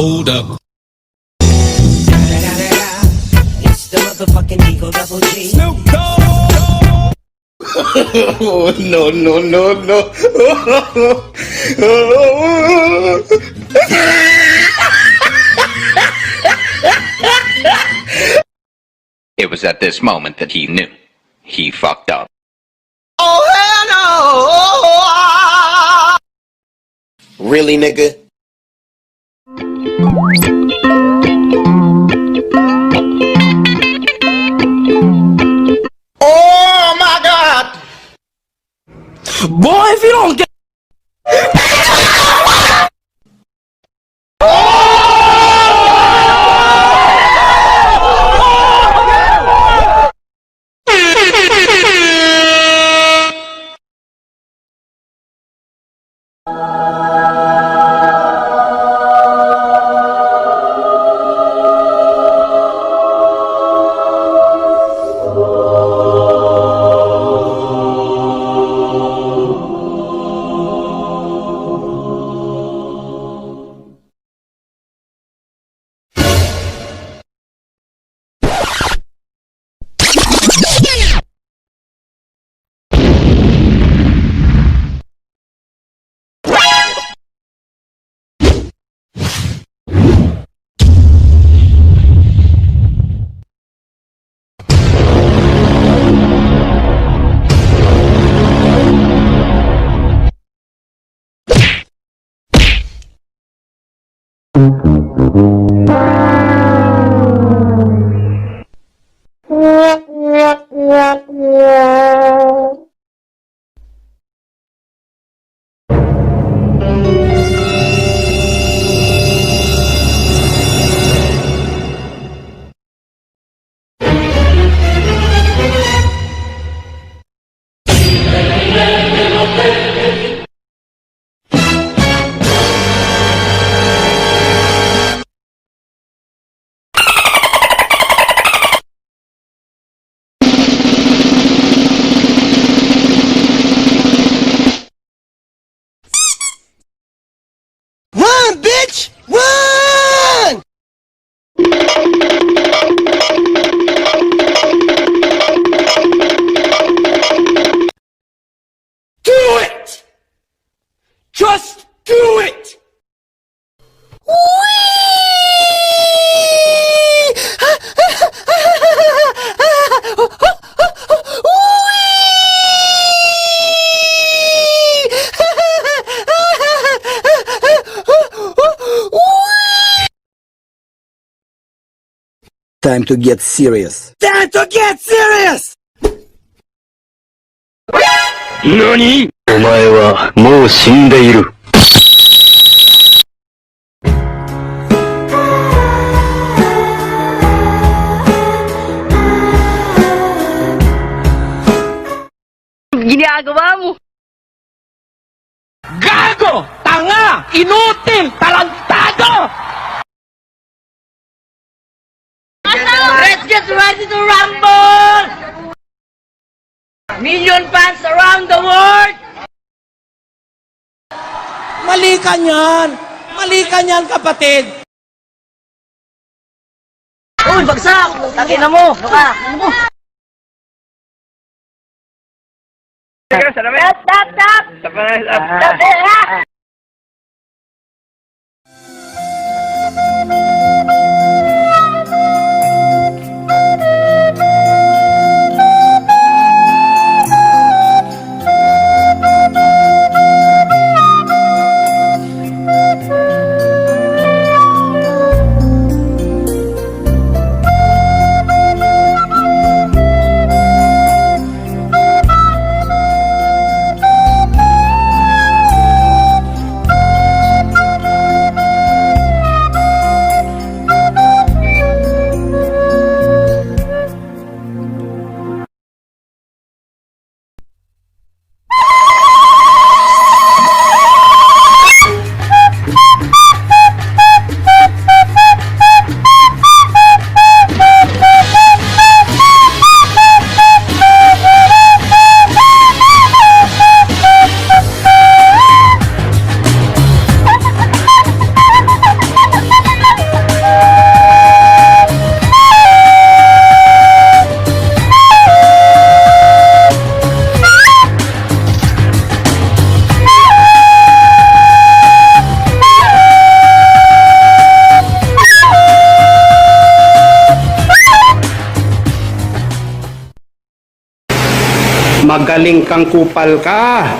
Hold up. It's the motherfucking Eagle Double G. Snoop Dogg. Oh, no, no, no, no. It was at this moment that he knew. He fucked up. Oh, hell no! Really, nigga? Oh, my God! Boy, if you don't get... Run, bitch! Run! Do it! Just do it! Time to get serious. Time to get serious! 何？お前はもう死んでいる。Ginagawa mo? Gago! Tanga! Inutil! Talantado! Let's get ready to rumble! Million fans around the world! Mali ka niyan! Mali ka niyan, kapatid! Uy, bagsak! Takin na mo! Baka! Stop! Stop! Stop! Stop! Stop! Magaling kang kupal ka.